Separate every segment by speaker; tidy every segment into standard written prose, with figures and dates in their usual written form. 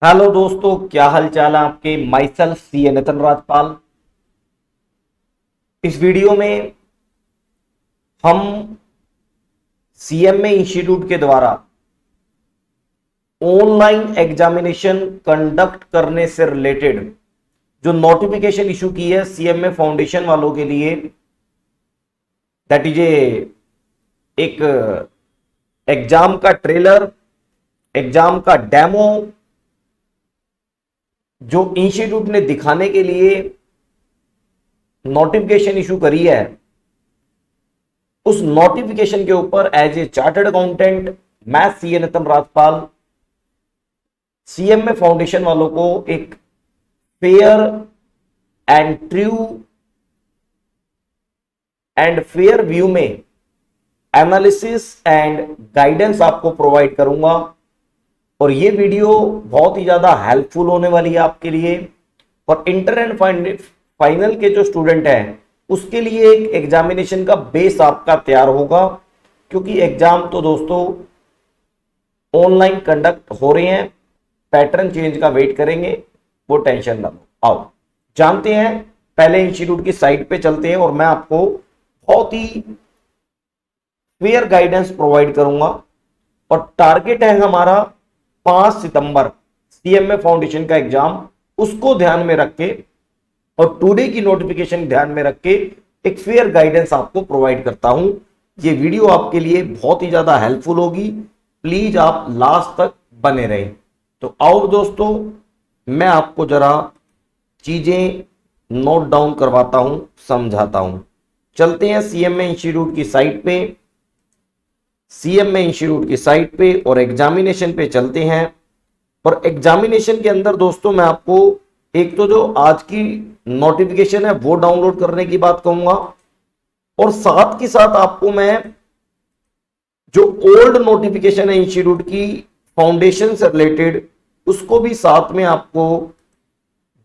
Speaker 1: Hello दोस्तों, क्या हाल चाल है आपके। माई सेल्फ सी ए नितिन राजपाल। इस वीडियो में हम सीएमए इंस्टीट्यूट के द्वारा ऑनलाइन एग्जामिनेशन कंडक्ट करने से रिलेटेड जो नोटिफिकेशन इशू की है सीएमए फाउंडेशन वालों के लिए, दैट इज एक एग्जाम का ट्रेलर, एग्जाम का डेमो जो इंस्टीट्यूट ने दिखाने के लिए नोटिफिकेशन इशू करी है, उस नोटिफिकेशन के ऊपर एज ए चार्टर्ड अकाउंटेंट मैं CA Nitin Rajpal CMA foundation वालों को एक fair and true and fair view में एनालिसिस एंड गाइडेंस आपको प्रोवाइड करूंगा। और ये वीडियो बहुत ही ज्यादा हेल्पफुल होने वाली है आपके लिए। और इंटर एंड फाइनल के जो स्टूडेंट हैं उसके लिए एक एग्जामिनेशन का बेस आपका तैयार होगा, क्योंकि एग्जाम तो दोस्तों ऑनलाइन कंडक्ट हो रहे हैं। पैटर्न चेंज का वेट करेंगे, वो टेंशन ना लो। आओ जानते हैं, पहले इंस्टीट्यूट की साइट पे चलते हैं और मैं आपको बहुत ही फेयर गाइडेंस प्रोवाइड करूंगा। और टारगेट है हमारा 5 सितंबर सीएमए फाउंडेशन का एग्जाम, उसको ध्यान में रख के और टुडे की नोटिफिकेशन ध्यान में रख के एक फेयर गाइडेंस आपको प्रोवाइड करता हूं। ये वीडियो आपके लिए बहुत ही ज्यादा हेल्पफुल होगी, प्लीज आप लास्ट तक बने रहें। तो आओ दोस्तों, मैं आपको जरा चीजें नोट डाउन करवाता हूं, समझाता हूं। चलते हैं सीएमए इंस्टीट्यूट की साइट पे, सीएमए इंस्टीट्यूट की साइट पे और एग्जामिनेशन पे चलते हैं। और एग्जामिनेशन के अंदर दोस्तों मैं आपको एक तो जो आज की नोटिफिकेशन है वो डाउनलोड करने की बात कहूंगा, और साथ के साथ आपको मैं जो ओल्ड नोटिफिकेशन है इंस्टीट्यूट की फाउंडेशन से रिलेटेड उसको भी साथ में आपको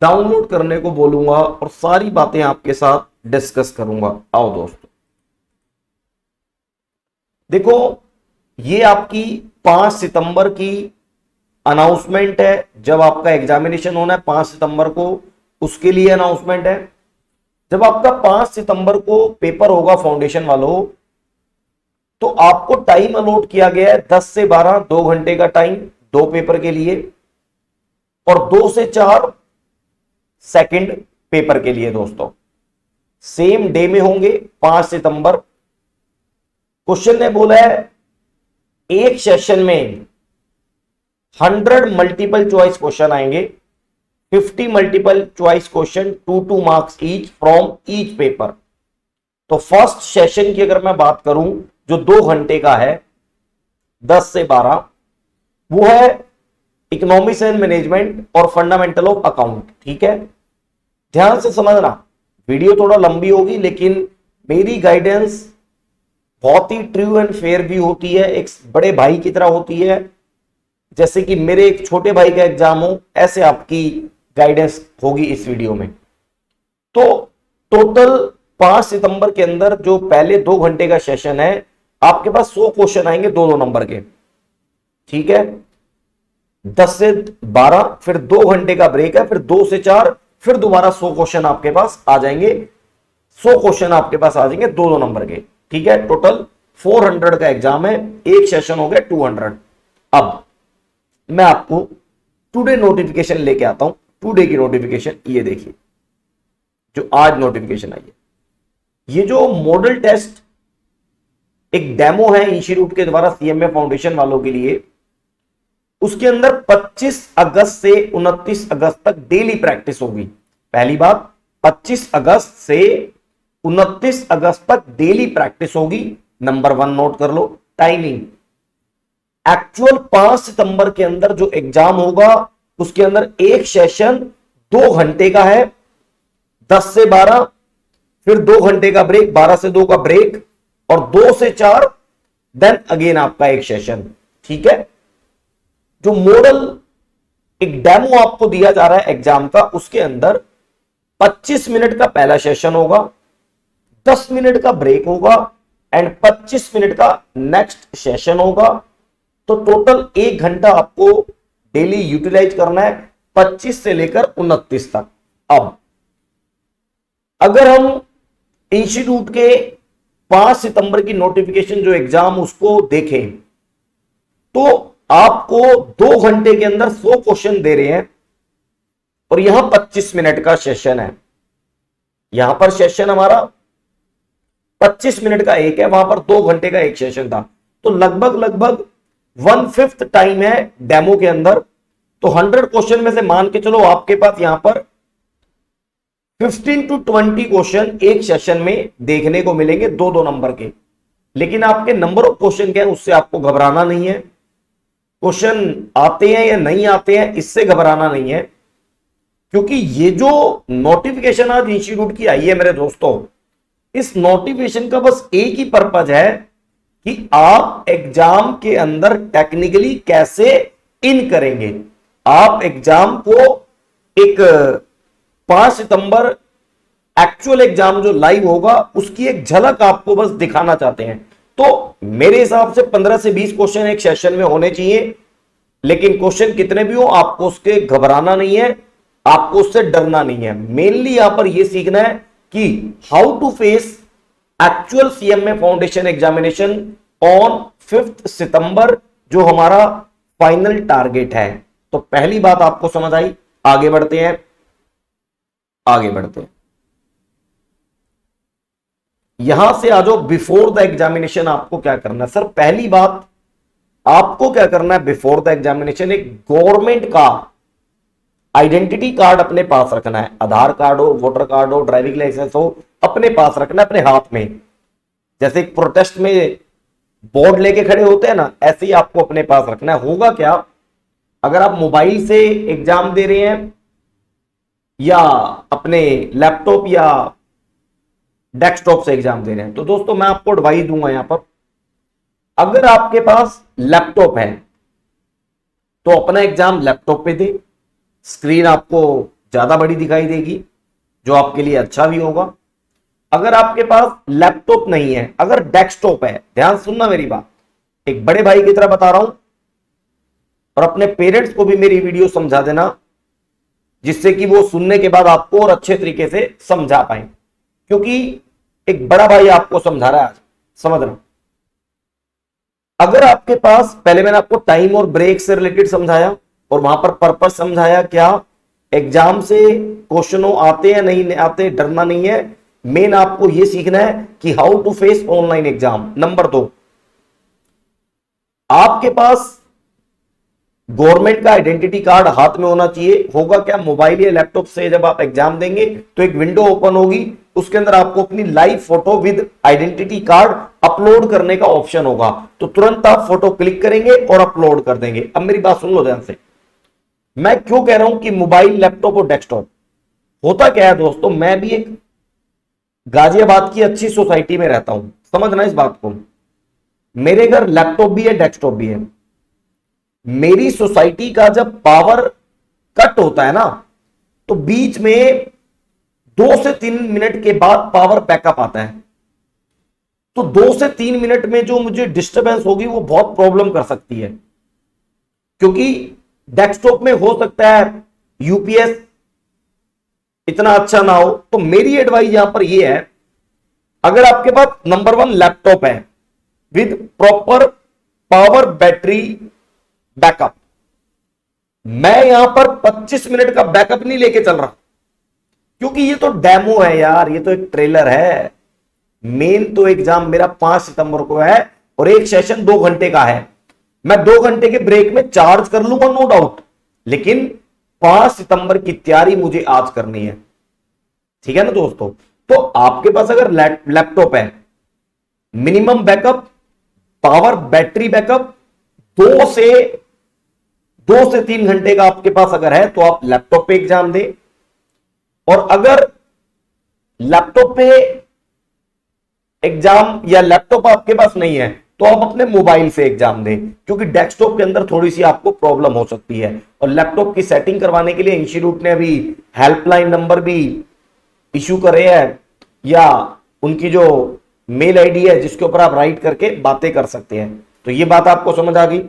Speaker 1: डाउनलोड करने को बोलूंगा और सारी बातें आपके साथ डिस्कस करूंगा। आओ दोस्तों देखो, ये आपकी 5 सितंबर की अनाउंसमेंट है। जब आपका एग्जामिनेशन होना है 5 सितंबर को, उसके लिए अनाउंसमेंट है। जब आपका 5 सितंबर को पेपर होगा फाउंडेशन वालों, तो आपको टाइम अलॉट किया गया है 10 से 12, 2 घंटे का टाइम 2 पेपर के लिए, और 2 से 4 सेकंड पेपर के लिए दोस्तों सेम डे में होंगे 5 सितंबर। क्वेश्चन ने बोला है एक सेशन में 100 मल्टीपल चॉइस क्वेश्चन आएंगे, 50 multiple choice question, 2 marks each from each paper. तो फर्स्ट सेशन की अगर मैं बात करूं जो 2 घंटे का है 10 से 12, वो है इकोनॉमिक्स एंड मैनेजमेंट और फंडामेंटल ऑफ अकाउंट। ठीक है, ध्यान से समझना, वीडियो थोड़ा लंबी होगी लेकिन मेरी गाइडेंस बहुत ही ट्रू एंड फेयर भी होती है, एक बड़े भाई की तरह होती है। जैसे कि मेरे एक छोटे भाई का एग्जाम हो, ऐसे आपकी गाइडेंस होगी इस वीडियो में। तो टोटल 5 सितंबर के अंदर जो पहले 2 घंटे का सेशन है, आपके पास 100 क्वेश्चन आएंगे 2-2 नंबर के। ठीक है, 10 से 12, फिर 2 घंटे का ब्रेक है, फिर 2 से 4, फिर दोबारा 100 क्वेश्चन आपके पास आ जाएंगे। 100 क्वेश्चन आपके पास आ जाएंगे 2-2 नंबर के। ठीक है, टोटल 400 का एग्जाम है, एक सेशन हो गया 200। अब मैं आपको टुडे नोटिफिकेशन लेके आता हूं। टुडे की नोटिफिकेशन ये देखिए, जो आज नोटिफिकेशन आई है, ये जो मॉडल टेस्ट एक डेमो है इंस्टीट्यूट के द्वारा सीएमए फाउंडेशन वालों के लिए, उसके अंदर 25 अगस्त से 29 अगस्त तक डेली प्रैक्टिस होगी। पहली बात, 25 अगस्त से 29 अगस्त तक डेली प्रैक्टिस होगी। नंबर 1 नोट कर लो। टाइमिंग एक्चुअल 5 सितंबर के अंदर जो एग्जाम होगा उसके अंदर एक सेशन 2 घंटे का है 10 से 12, फिर 2 घंटे का ब्रेक, 12 से 2 का ब्रेक, और 2 से 4 देन अगेन आपका एक सेशन। ठीक है, जो मॉडल एक डेमो आपको दिया जा रहा है एग्जाम का, उसके अंदर 25 मिनट का पहला सेशन होगा, 10 मिनट का ब्रेक होगा एंड 25 मिनट का नेक्स्ट सेशन होगा। तो टोटल 1 घंटा आपको डेली यूटिलाइज करना है 25 से लेकर 29 तक। अब अगर हम इंस्टीट्यूट के 5 सितंबर की नोटिफिकेशन जो एग्जाम उसको देखें तो आपको 2 घंटे के अंदर 100 क्वेश्चन दे रहे हैं और यहां 25 मिनट का सेशन है। यहां पर सेशन हमारा 25 मिनट का एक है, वहां पर 2 घंटे का एक सेशन था, तो लगभग 1/5 टाइम है डेमो के अंदर। तो 100 क्वेश्चन में से मान के चलो आपके पास यहां पर 15 to 20 क्वेश्चन एक सेशन में देखने को मिलेंगे, 2-2 नंबर के। लेकिन आपके नंबर ऑफ क्वेश्चन क्या है उससे आपको घबराना नहीं है। क्वेश्चन आते हैं या नहीं आते हैं इससे घबराना नहीं है, क्योंकि ये जो नोटिफिकेशन आज इंस्टीट्यूट की आई है मेरे दोस्तों, इस नोटिफिकेशन का बस एक ही पर्पज है कि आप एग्जाम के अंदर टेक्निकली कैसे इन करेंगे। आप एग्जाम को एक 5 सितंबर एक्चुअल एग्जाम जो लाइव होगा उसकी एक झलक आपको बस दिखाना चाहते हैं। तो मेरे हिसाब से 15 से 20 क्वेश्चन एक सेशन में होने चाहिए, लेकिन क्वेश्चन कितने भी हो आपको उसके घबराना नहीं है, आपको उससे डरना नहीं है। मेनली यहां पर यह सीखना है कि how to face actual CMA foundation examination on 5 सितंबर, जो हमारा फाइनल टारगेट है। तो पहली बात आपको समझ आई। आगे बढ़ते हैं। यहां से आ जाओ बिफोर द एग्जामिनेशन आपको क्या करना है। सर पहली बात आपको क्या करना है बिफोर द एग्जामिनेशन, एक गवर्नमेंट का आइडेंटिटी कार्ड अपने पास रखना है। आधार कार्ड हो, वोटर कार्ड हो, ड्राइविंग लाइसेंस हो, अपने पास रखना है, अपने हाथ में। जैसे एक प्रोटेस्ट में बोर्ड लेके खड़े होते हैं ना, ऐसे ही आपको अपने पास रखना है। होगा क्या, अगर आप मोबाइल से एग्जाम दे रहे हैं या अपने लैपटॉप या डेस्कटॉप से एग्जाम दे रहे हैं, तो दोस्तों मैं आपको एडवाइस दूंगा यहां पर, अगर आपके पास लैपटॉप है तो अपना एग्जाम लैपटॉप पे दे। स्क्रीन आपको ज्यादा बड़ी दिखाई देगी, जो आपके लिए अच्छा भी होगा। अगर आपके पास लैपटॉप नहीं है, अगर डेस्कटॉप है, ध्यान सुनना मेरी बात, एक बड़े भाई की तरह बता रहा हूं, और अपने पेरेंट्स को भी मेरी वीडियो समझा देना, जिससे कि वो सुनने के बाद आपको और अच्छे तरीके से समझा पाए, क्योंकि एक बड़ा भाई आपको समझा रहा है आज, समझना। अगर आपके पास, पहले मैंने आपको टाइम और ब्रेक से रिलेटेड समझाया और वहां पर पर्पस समझाया, क्या एग्जाम से क्वेश्चनों आते हैं नहीं आते डरना नहीं है। मेन आपको यह सीखना है कि how to face online exam. Number 2, आपके पास गवर्नमेंट का आइडेंटिटी कार्ड हाथ में होना चाहिए। होगा क्या, मोबाइल या लैपटॉप से जब आप एग्जाम देंगे तो एक विंडो ओपन होगी, उसके अंदर आपको अपनी live photo with identity card upload करने का ऑप्शन होगा। तो तुरंत आप फोटो क्लिक करेंगे और अपलोड कर देंगे। अब मेरी बात सुन लो ध्यान से, मैं क्यों कह रहा हूं कि मोबाइल, लैपटॉप और डेस्कटॉप। होता क्या है दोस्तों, मैं भी एक गाजियाबाद की अच्छी सोसाइटी में रहता हूं, समझना इस बात को। मेरे घर लैपटॉप भी है, डेस्कटॉप भी है। मेरी सोसाइटी का जब पावर कट होता है ना, तो बीच में 2 से 3 मिनट के बाद पावर बैकअप आता है। तो 2 से 3 मिनट में जो मुझे डिस्टरबेंस होगी वो बहुत प्रॉब्लम कर सकती है, क्योंकि डेस्कटॉप में हो सकता है यूपीएस इतना अच्छा ना हो। तो मेरी एडवाइस यहां पर यह है, अगर आपके पास नंबर 1 लैपटॉप है with proper power battery backup, मैं यहां पर 25 मिनट का बैकअप नहीं लेके चल रहा, क्योंकि ये तो डेमो है यार, ये तो एक ट्रेलर है। मेन तो एग्जाम मेरा 5 सितंबर को है और एक सेशन 2 घंटे का है। मैं 2 घंटे के ब्रेक में चार्ज कर लूंगा नो डाउट, लेकिन 5 सितंबर की तैयारी मुझे आज करनी है। ठीक है ना दोस्तों। तो आपके पास अगर लैपटॉप है, minimum backup, power battery backup 2 से 3 घंटे का आपके पास अगर है तो आप लैपटॉप पे एग्जाम दें। और अगर लैपटॉप पे एग्जाम या लैपटॉप आपके पास नहीं है तो आप अपने मोबाइल से एग्जाम दें, क्योंकि डेस्कटॉप के अंदर थोड़ी सी आपको प्रॉब्लम हो सकती है। और लैपटॉप की सेटिंग करवाने के लिए इंस्टीट्यूट ने अभी हेल्पलाइन नंबर भी इशू करे हैं, या उनकी जो मेल आईडी है जिसके ऊपर आप राइट करके बातें कर सकते हैं। तो ये बात आपको समझ आ गई।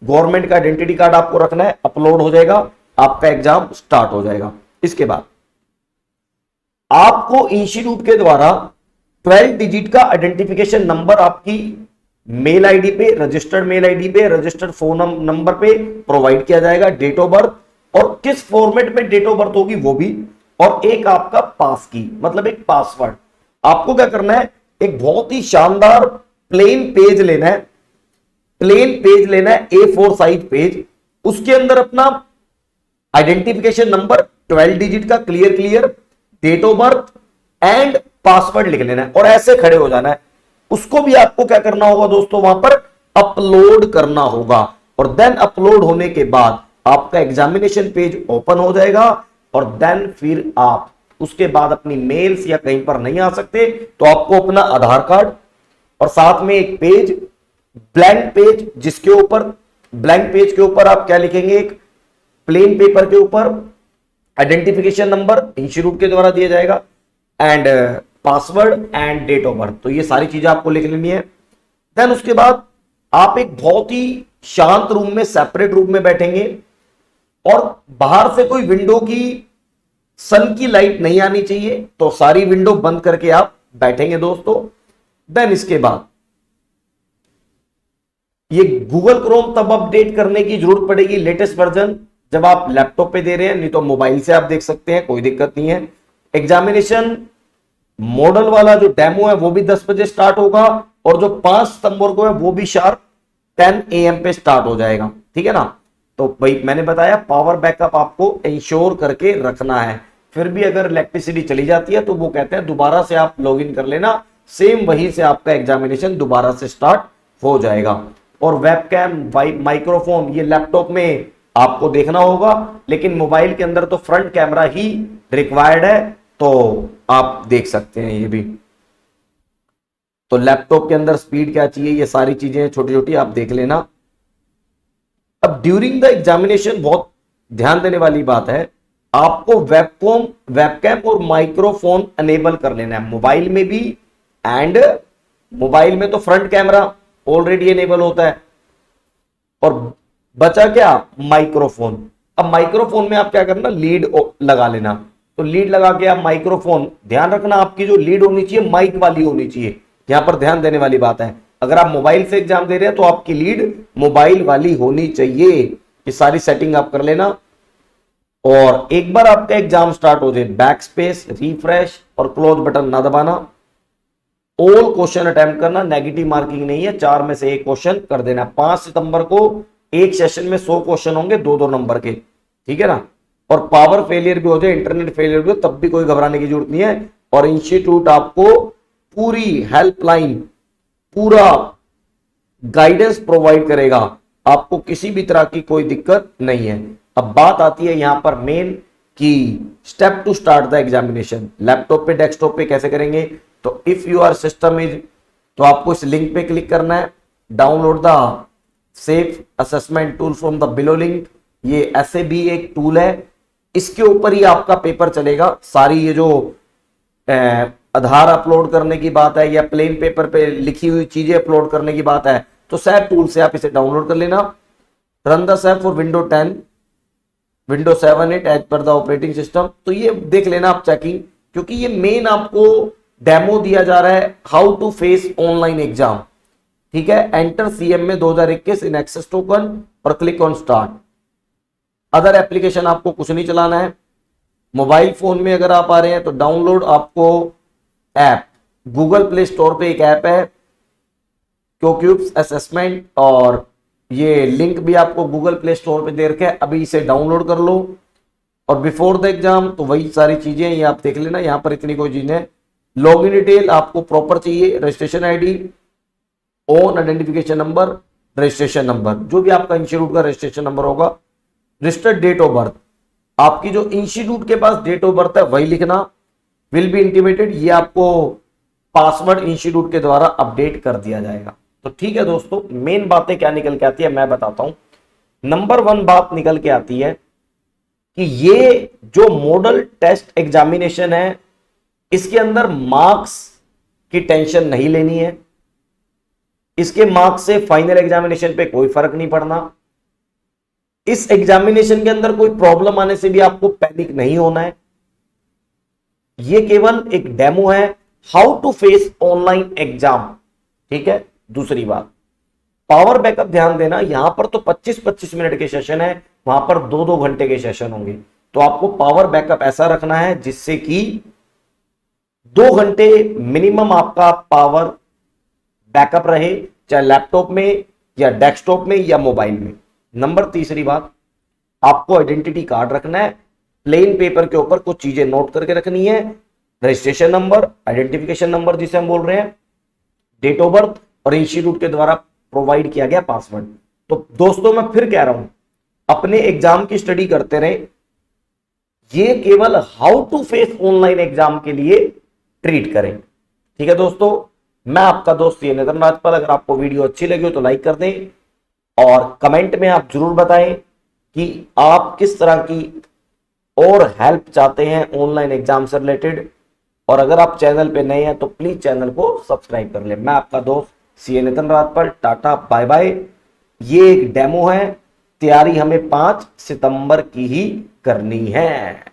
Speaker 1: गवर्नमेंट का आइडेंटिटी कार्ड आपको रखना है, अपलोड हो जाएगा, आपका एग्जाम स्टार्ट हो जाएगा। इसके बाद आपको इंस्टीट्यूट के द्वारा 12 डिजिट का आइडेंटिफिकेशन नंबर आपकी मेल आईडी पे, रजिस्टर्ड मेल आईडी पे, रजिस्टर्ड फोन नंबर पे प्रोवाइड किया जाएगा, डेट ऑफ बर्थ और किस फॉर्मेट में डेट ऑफ बर्थ होगी वो भी, और एक आपका पास की मतलब एक पासवर्ड। आपको क्या करना है, एक बहुत ही शानदार प्लेन पेज लेना है, प्लेन पेज लेना है, A4 साइज पेज, उसके अंदर अपना आइडेंटिफिकेशन नंबर 12 डिजिट का clear, date of birth and password लिख लेना है और ऐसे खड़े हो जाना है। उसको भी आपको क्या करना होगा दोस्तों, वहां पर अपलोड करना होगा, और देन अपलोड होने के बाद आपका एग्जामिनेशन पेज ओपन हो जाएगा, और देन फिर आप उसके बाद अपनी मेल्स या कहीं पर नहीं आ सकते तो आपको अपना आधार कार्ड और साथ में एक पेज, ब्लैंक पेज, जिसके ऊपर ब्लैंक पेज के ऊपर आप क्या लिखेंगे, एक प्लेन पेपर के ऊपर आइडेंटिफिकेशन नंबर इंस्टीट्यूट के द्वारा दिया जाएगा and password and date of birth. तो ये सारी चीजें आपको लिख लेनी है। देन उसके बाद आप एक बहुत ही शांत रूम में, सेपरेट रूम में बैठेंगे और बाहर से कोई विंडो की सन की लाइट नहीं आनी चाहिए, तो सारी विंडो बंद करके आप बैठेंगे दोस्तों। देन इसके बाद ये गूगल क्रोम तब अपडेट करने की जरूरत पड़ेगी, लेटेस्ट वर्जन, जब आप लैपटॉप पे दे रहे हैं, नहीं तो मोबाइल से आप देख सकते हैं, कोई दिक्कत नहीं है। एग्जामिनेशन मॉडल वाला जो डेमो है वो भी 10 बजे स्टार्ट होगा, और जो 5 सितंबर को है वो भी शार्प 10 AM पे स्टार्ट हो जाएगा, ठीक है ना। तो भाई मैंने बताया पावर बैकअप आपको इंश्योर करके रखना है, फिर भी अगर इलेक्ट्रिसिटी चली जाती है तो वो कहते हैं दोबारा से आप लॉग इन कर लेना, सेम वहीं से आपका एग्जामिनेशन दोबारा से स्टार्ट हो जाएगा। और वेबकैम, माइक्रोफोन ये लैपटॉप में आपको देखना होगा, लेकिन मोबाइल के अंदर तो फ्रंट कैमरा ही रिक्वायर्ड है, तो आप देख सकते हैं ये भी। तो लैपटॉप के अंदर स्पीड क्या चाहिए, ये सारी चीजें छोटी छोटी आप देख लेना। अब ड्यूरिंग द एग्जामिनेशन बहुत ध्यान देने वाली बात है, आपको वेबकैम और माइक्रोफोन अनेबल कर लेना है, मोबाइल में भी, एंड मोबाइल में तो फ्रंट कैमरा ऑलरेडी अनेबल होता है, और बचा क्या, माइक्रोफोन। अब माइक्रोफोन में आप क्या करना, लीड लगा लेना, तो लीड लगा के आप माइक्रोफोन, ध्यान रखना आपकी जो लीड होनी चाहिए माइक वाली होनी चाहिए, यहां पर ध्यान देने वाली बात है। अगर आप मोबाइल से एग्जाम दे रहे हैं तो आपकी लीड मोबाइल वाली होनी चाहिए, ये सारी सेटिंग आप कर लेना। और एक बार आपका एग्जाम स्टार्ट हो जाए, बैक स्पेस, रिफ्रेश और क्लोज बटन ना दबाना, ऑल क्वेश्चन अटेम्प्ट करना, नेगेटिव मार्किंग नहीं है, 4 में से 1 क्वेश्चन कर देना। 5 सितंबर को एक सेशन में 100 क्वेश्चन होंगे 2-2 नंबर के, ठीक है ना। और पावर फेलियर भी हो जाए, इंटरनेट फेलियर भी हो, तब भी कोई घबराने की जरूरत नहीं है, और इंस्टीट्यूट आपको पूरी हेल्पलाइन, पूरा गाइडेंस प्रोवाइड करेगा, आपको किसी भी तरह की कोई दिक्कत नहीं है। अब बात आती है यहां पर मेन की step to start the examination, laptop पे, डेस्कटॉप पे कैसे करेंगे। तो इफ यूर सिस्टम इज, तो आपको इस लिंक पे क्लिक करना है, download the safe assessment tool from the below link. ये ऐसे भी एक टूल है, इसके ऊपर ही आपका पेपर चलेगा। सारी ये जो आधार अपलोड करने की बात है या प्लेन पेपर पे लिखी हुई चीजें अपलोड करने की बात है, तो सैप टूल से आप इसे डाउनलोड कर लेना। Run the SAP for window 10, window 7, 8 as per the operating system. तो ये देख लेना आप चेकिंग, क्योंकि ये मेन आपको डेमो दिया जा रहा है, how to face online exam, ठीक है। Enter CMA 2021 in access token और click on start. Other application आपको कुछ नहीं चलाना है। मोबाइल फोन में अगर आप आ रहे हैं तो डाउनलोड आपको ऐप, गूगल प्ले स्टोर पे एक ऐप है क्यूक्यूब्स असेसमेंट, और ये लिंक भी आपको गूगल प्ले स्टोर पे दे रखा है, अभी इसे डाउनलोड कर लो। और बिफोर द एग्जाम तो वही सारी चीजें ये आप देख लेना, यहां पर इतनी कोई चीज है। लॉगिन डिटेल आपको प्रॉपर चाहिए, registration ID, own identification number, registration number, जो भी आपका इंस्टीट्यूट का रजिस्ट्रेशन नंबर होगा, रजिस्टर्ड डेट ऑफ बर्थ, आपकी जो इंस्टीट्यूट के पास डेट ऑफ बर्थ है वही लिखना। विल बी इंटीमेटेड, ये आपको पासवर्ड इंस्टीट्यूट के द्वारा अपडेट कर दिया जाएगा। तो ठीक है दोस्तों, मेन बातें क्या निकल के आती है मैं बताता हूं। नंबर 1 बात निकल के आती है कि ये जो मॉडल टेस्ट एग्जामिनेशन है, इसके अंदर मार्क्स की टेंशन नहीं लेनी है। इसके मार्क्स से फाइनल एग्जामिनेशन पे कोई फर्क नहीं पड़ना। इस एग्जामिनेशन के अंदर कोई प्रॉब्लम आने से भी आपको पैनिक नहीं होना है। ये केवल एक डेमो है, how to face online exam. ठीक है। दूसरी बात, पावर बैकअप ध्यान देना, यहां पर तो 25-25 मिनट के सेशन है, वहां पर 2-2 घंटे के सेशन होंगे। तो आपको पावर बैकअप ऐसा रखना है जिससे कि 2 घंटे मिनिमम आपका पावर बैकअप रहे, चाहे लैपटॉप में या डेस्कटॉप में या मोबाइल में। नंबर तीसरी बात, आपको आइडेंटिटी कार्ड रखना है, प्लेन पेपर के ऊपर कुछ चीजें नोट करके रखनी है, रजिस्ट्रेशन नंबर, आइडेंटिफिकेशन नंबर जिसे हम बोल रहे हैं, डेट ऑफ बर्थ और इंस्टीट्यूट के द्वारा प्रोवाइड किया गया पासवर्ड। तो दोस्तों मैं फिर कह रहा हूं, अपने एग्जाम की स्टडी करते रहे, ये केवल how to face online exam के लिए ट्रीट करें। ठीक है दोस्तों, मैं आपका दोस्त ये नितिन राजपाल। अगर आपको वीडियो अच्छी लगी हो तो लाइक कर दें और कमेंट में आप जरूर बताएं कि आप किस तरह की और हेल्प चाहते हैं ऑनलाइन एग्जाम से रिलेटेड। और अगर आप चैनल पे नए हैं तो प्लीज चैनल को सब्सक्राइब कर लें। मैं आपका दोस्त CA Nitin Rajpal, tata bye bye. ये एक डेमो है, तैयारी हमें 5 सितंबर की ही करनी है।